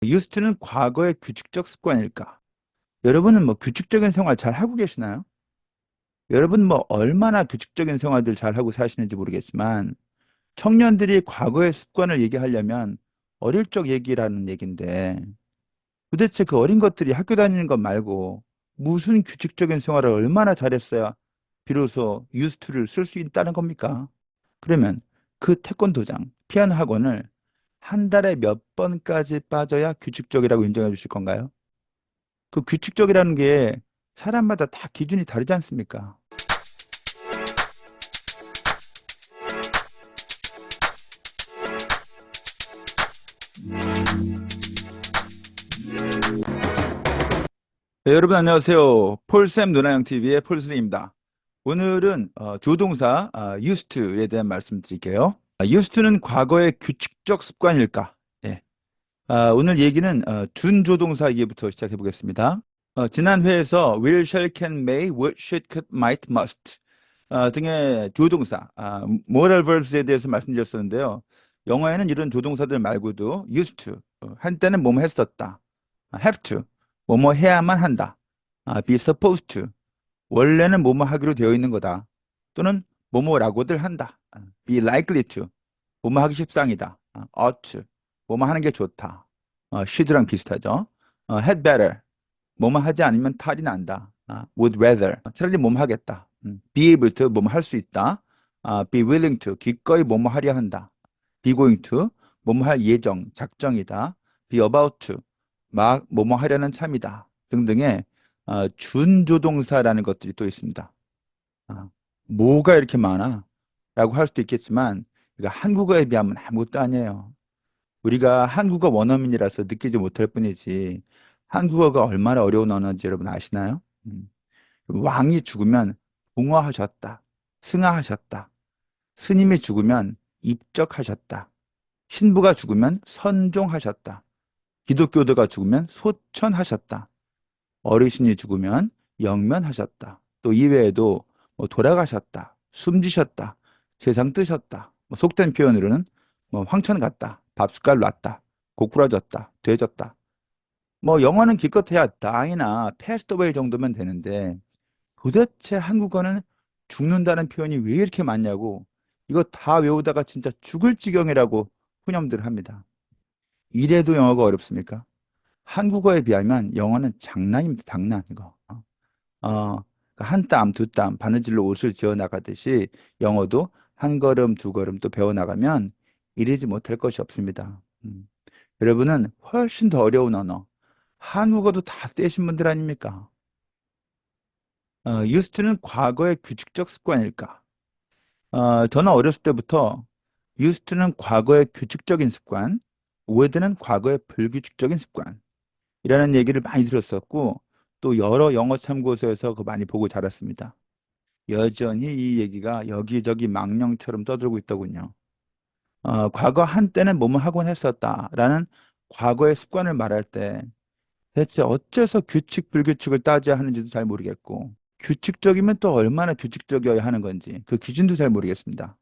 유스트는 과거의 규칙적 습관일까? 여러분은 규칙적인 생활 잘 하고 계시나요? 여러분 얼마나 규칙적인 생활들 잘 하고 사시는지 모르겠지만 청년들이 과거의 습관을 얘기하려면 어릴 적 얘기라는 얘긴데 도대체 그 어린 것들이 학교 다니는 것 말고 무슨 규칙적인 생활을 얼마나 잘했어야 비로소 유스트를 쓸 수 있다는 겁니까? 그러면 그 태권도장, 피아노 학원을 한 달에 몇 번까지 빠져야 규칙적이라고 인정해 주실 건가요? 그 규칙적이라는 게 사람마다 다 기준이 다르지 않습니까? 네, 여러분 안녕하세요. 폴쌤 누나형 TV의 폴쌤입니다. 오늘은 조동사 used에 대한 말씀 드릴게요. used는 과거의 규칙적 습관일까? 예. 오늘 얘기는 준조동사 얘기부터 시작해 보겠습니다. 지난 회에서 will, shall, can, may, would, should, could, might, must 등의 조동사, moral verbs에 대해서 말씀드렸었는데요. 영어에는 이런 조동사들 말고도 used to, 한때는 뭐뭐 했었다, have to, 뭐뭐 해야만 한다, be supposed to, 원래는 뭐뭐 하기로 되어 있는 거다, 또는 뭐뭐라고들 한다, be likely to, 뭐뭐 하기 십상이다, ought to, 뭐뭐 하는 게 좋다, should랑 비슷하죠. had better, 뭐뭐 하지 않으면 탈이 난다. would rather. 차라리 뭐뭐 하겠다. be able to 뭐뭐 할 수 있다. be willing to 기꺼이 뭐뭐 하려 한다. be going to 뭐뭐 할 예정, 작정이다. be about to 막 뭐뭐 하려는 참이다. 등등의 준조동사라는 것들이 또 있습니다. 아, 뭐가 이렇게 많아? 라고 할 수도 있겠지만 이거 한국어에 비하면 아무것도 아니에요. 우리가 한국어 원어민이라서 느끼지 못할 뿐이지 한국어가 얼마나 어려운 언어인지 여러분 아시나요? 왕이 죽으면 붕어하셨다. 승하하셨다. 스님이 죽으면 입적하셨다. 신부가 죽으면 선종하셨다. 기독교도가 죽으면 소천하셨다. 어르신이 죽으면 영면하셨다. 또 이외에도 돌아가셨다. 숨지셨다. 세상 뜨셨다. 속된 표현으로는 황천 갔다. 밥숟갈 놨다. 고꾸라졌다. 돼졌다. 영어는 기껏해야 die나 passed away 정도면 되는데 도대체 한국어는 죽는다는 표현이 왜 이렇게 많냐고 이거 다 외우다가 진짜 죽을 지경이라고 푸념들 합니다. 이래도 영어가 어렵습니까? 한국어에 비하면 영어는 장난입니다. 장난 이거. 한 땀, 두 땀, 바느질로 옷을 지어 나가듯이 영어도 한 걸음, 두 걸음 또 배워 나가면 이르지 못할 것이 없습니다. 여러분은 훨씬 더 어려운 언어, 한국어도 다 떼신 분들 아닙니까? 유스트는 과거의 규칙적 습관일까? 저는 어렸을 때부터 유스트는 과거의 규칙적인 습관, 오해드는 과거의 불규칙적인 습관이라는 얘기를 많이 들었었고, 또 여러 영어 참고서에서 그 많이 보고 자랐습니다. 여전히 이 얘기가 여기저기 망령처럼 떠들고 있더군요. 과거 한때는 뭐뭐 하곤 했었다라는 과거의 습관을 말할 때 대체 어째서 규칙, 불규칙을 따져야 하는지도 잘 모르겠고, 규칙적이면 또 얼마나 규칙적이어야 하는 건지 그 기준도 잘 모르겠습니다.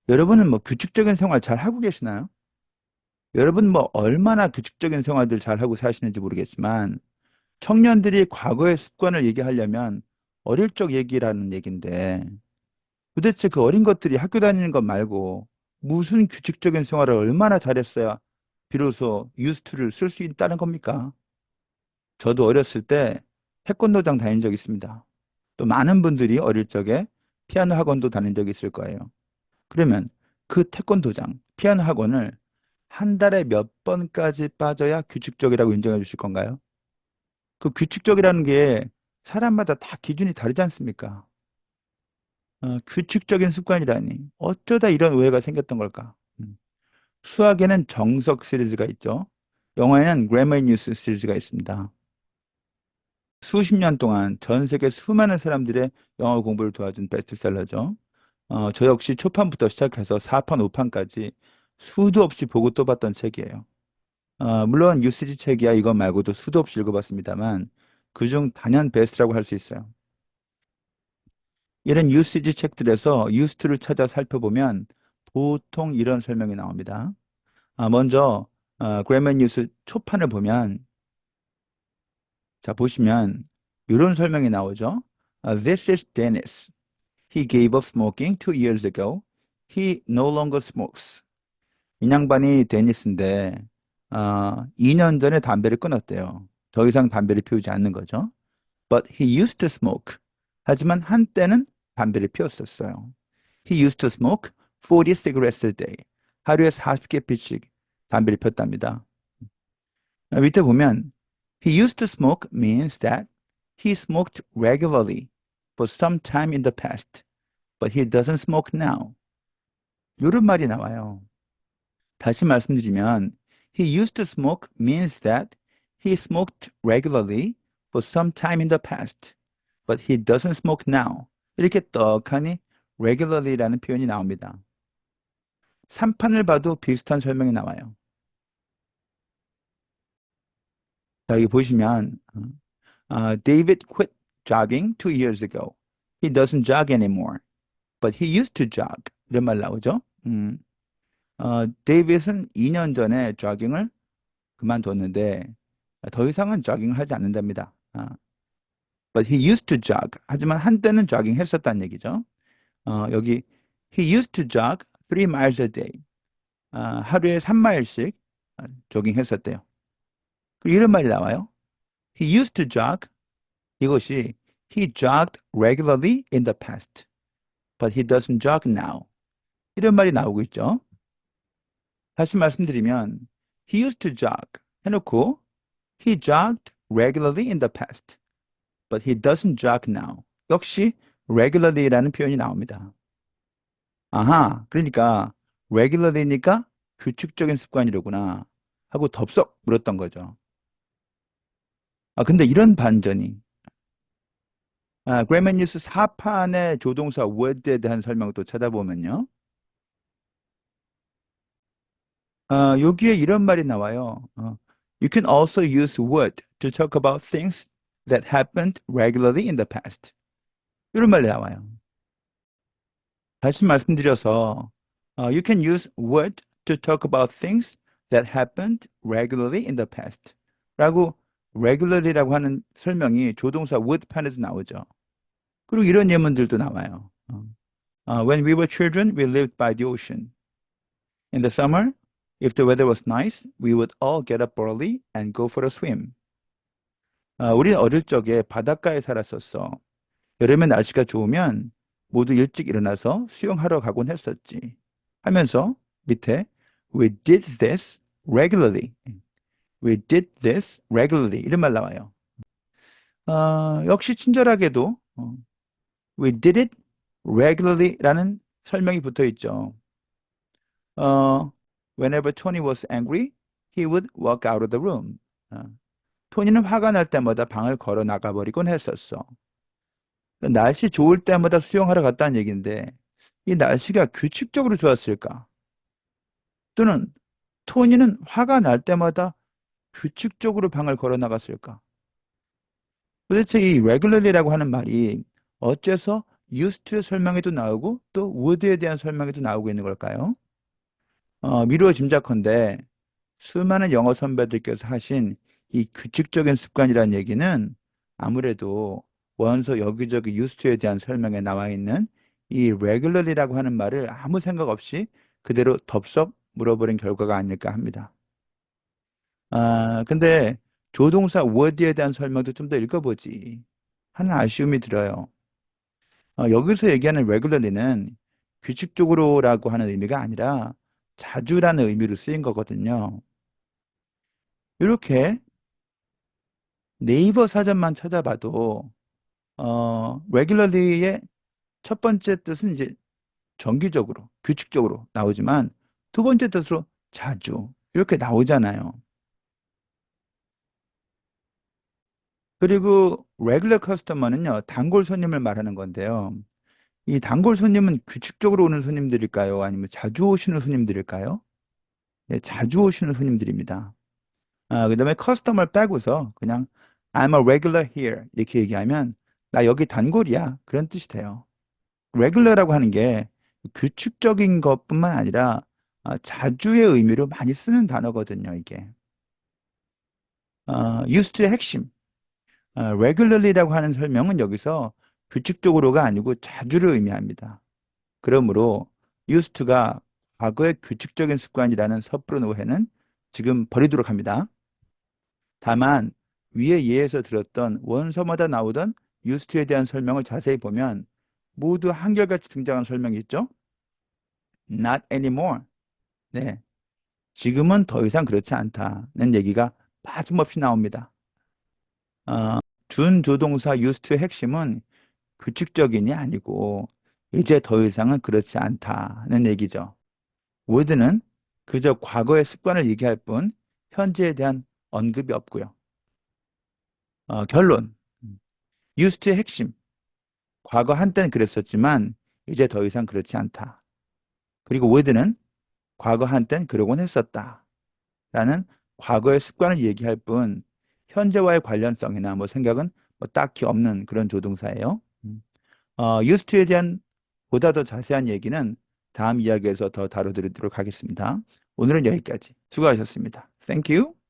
여러분은 규칙적인 생활 잘 하고 계시나요? 여러분 얼마나 규칙적인 생활들 잘 하고 사시는지 모르겠지만 청년들이 과거의 습관을 얘기하려면 어릴 적 얘기라는 얘긴데 도대체 그 어린 것들이 학교 다니는 것 말고 무슨 규칙적인 생활을 얼마나 잘했어야 비로소 유스트를 쓸 수 있다는 겁니까? 저도 어렸을 때 태권도장 다닌 적 있습니다. 또 많은 분들이 어릴 적에 피아노 학원도 다닌 적이 있을 거예요. 그러면 그 태권도장, 피아노 학원을 한 달에 몇 번까지 빠져야 규칙적이라고 인정해 주실 건가요? 그 규칙적이라는 게 사람마다 다 기준이 다르지 않습니까? 규칙적인 습관이라니 어쩌다 이런 오해가 생겼던 걸까? 수학에는 정석 시리즈가 있죠. 영어에는 Grammar News 시리즈가 있습니다. 수십 년 동안 전 세계 수많은 사람들의 영어 공부를 도와준 베스트셀러죠. 저 역시 초판부터 시작해서 4판, 5판까지 수도 없이 보고 또 봤던 책이에요. 물론 유스지 책이야 이것 말고도 수도 없이 읽어봤습니다만 그중 단연 베스트라고 할 수 있어요. 이런 유스지 책들에서 유스트를 찾아 살펴보면 보통 이런 설명이 나옵니다. 먼저 그래머 뉴스 초판을 보면, 자, 보시면, 이런 설명이 나오죠. This is Dennis. He gave up smoking 2 years ago. He no longer smokes. 이 양반이 데니스인데, 2년 전에 담배를 끊었대요. 더 이상 담배를 피우지 않는 거죠. But he used to smoke. 하지만 한때는 담배를 피웠었어요. He used to smoke 40 cigarettes a day. 하루에 40개 피씩 담배를 폈답니다. 밑에 보면 he used to smoke means that he smoked regularly for some time in the past, but he doesn't smoke now. 이런 말이 나와요. 다시 말씀드리면 he used to smoke means that he smoked regularly for some time in the past, but he doesn't smoke now. 이렇게 떡하니 regularly라는 표현이 나옵니다. 3판을 봐도 비슷한 설명이 나와요. 자, 여기 보시면 David quit jogging 2 years ago. He doesn't jog anymore, but he used to jog. 이런 말 나오죠. 데이빗은 2년 전에 조깅을 그만뒀는데 더 이상은 조깅을 하지 않는답니다. But he used to jog. 하지만 한때는 조깅 했었다는 얘기죠. 여기 he used to jog 3 miles a day. 하루에 3마일씩 조깅 했었대요. 그리고 이런 말이 나와요. He used to jog. 이것이 he jogged regularly in the past, but he doesn't jog now. 이런 말이 나오고 있죠. 다시 말씀드리면 he used to jog 해놓고 he jogged regularly in the past, but he doesn't jog now. 역시 regularly라는 표현이 나옵니다. 아하, 그러니까 regularly니까 규칙적인 습관이로구나 하고 덥석 물었던 거죠. 근데 이런 반전이 그래머 뉴스 4판의 조동사 word에 대한 설명을 또 찾아보면요. 여기에 이런 말이 나와요. You can also use would to talk about things that happened regularly in the past. 이런 말이 나와요. 다시 말씀드려서 you can use would to talk about things that happened regularly in the past. 라고 regularly라고 하는 설명이 조동사 would 판에도 나오죠. 그리고 이런 예문들도 나와요. When we were children, we lived by the ocean. In the summer, if the weather was nice, we would all get up early and go for a swim. 우리는 어릴 적에 바닷가에 살았었어. 여름에 날씨가 좋으면 모두 일찍 일어나서 수영하러 가곤 했었지. 하면서 밑에 We did this regularly. We did this regularly. 이런 말 나와요. 역시 친절하게도 We did it regularly라는 설명이 붙어 있죠. Whenever Tony was angry, he would walk out of the room. 토니는 화가 날 때마다 방을 걸어 나가버리곤 했었어. 날씨 좋을 때마다 수영하러 갔다는 얘기인데 이 날씨가 규칙적으로 좋았을까? 또는 토니는 화가 날 때마다 규칙적으로 방을 걸어 나갔을까? 도대체 이 regularly라고 하는 말이 어째서 used to의 설명에도 나오고 또 would에 대한 설명에도 나오고 있는 걸까요? 미루어 짐작컨대 수많은 영어 선배들께서 하신 이 규칙적인 습관이라는 얘기는 아무래도 원서 여기저기 used to에 대한 설명에 나와 있는 이 regularly라고 하는 말을 아무 생각 없이 그대로 덥석 물어버린 결과가 아닐까 합니다. 근데 조동사 word에 대한 설명도 좀 더 읽어보지 하는 아쉬움이 들어요. 여기서 얘기하는 regularly는 규칙적으로라고 하는 의미가 아니라 자주라는 의미로 쓰인 거거든요. 이렇게 네이버 사전만 찾아봐도 regularly의 첫 번째 뜻은 이제 정기적으로, 규칙적으로 나오지만 두 번째 뜻으로 자주 이렇게 나오잖아요. 그리고 regular customer는요, 단골 손님을 말하는 건데요. 이 단골 손님은 규칙적으로 오는 손님들일까요? 아니면 자주 오시는 손님들일까요? 네, 자주 오시는 손님들입니다. 그다음에 customer 빼고서 그냥 I'm a regular here 이렇게 얘기하면 나 여기 단골이야 그런 뜻이 돼요. regular라고 하는 게 규칙적인 것뿐만 아니라 자주의 의미로 많이 쓰는 단어거든요, 이게. used의 핵심. regularly라고 하는 설명은 여기서 규칙적으로가 아니고 자주를 의미합니다. 그러므로 used to가 과거의 규칙적인 습관이라는 섣부른 오해는 지금 버리도록 합니다. 다만 위의 예에서 들었던 원서마다 나오던 used to에 대한 설명을 자세히 보면 모두 한결같이 등장한 설명이 있죠. Not anymore. 네, 지금은 더 이상 그렇지 않다는 얘기가 빠짐없이 나옵니다. 어, 준조동사 used to의 핵심은 규칙적인이 아니고 이제 더 이상은 그렇지 않다는 얘기죠. would는 그저 과거의 습관을 얘기할 뿐 현재에 대한 언급이 없고요. 결론. used의 핵심. 과거 한때는 그랬었지만 이제 더 이상 그렇지 않다. 그리고 would는 과거 한땐 그러곤 했었다. 라는 과거의 습관을 얘기할 뿐 현재와의 관련성이나 뭐 생각은 뭐 딱히 없는 그런 조동사예요. used to에 대한 보다 더 자세한 얘기는 다음 이야기에서 더 다뤄드리도록 하겠습니다. 오늘은 여기까지. 수고하셨습니다. Thank you.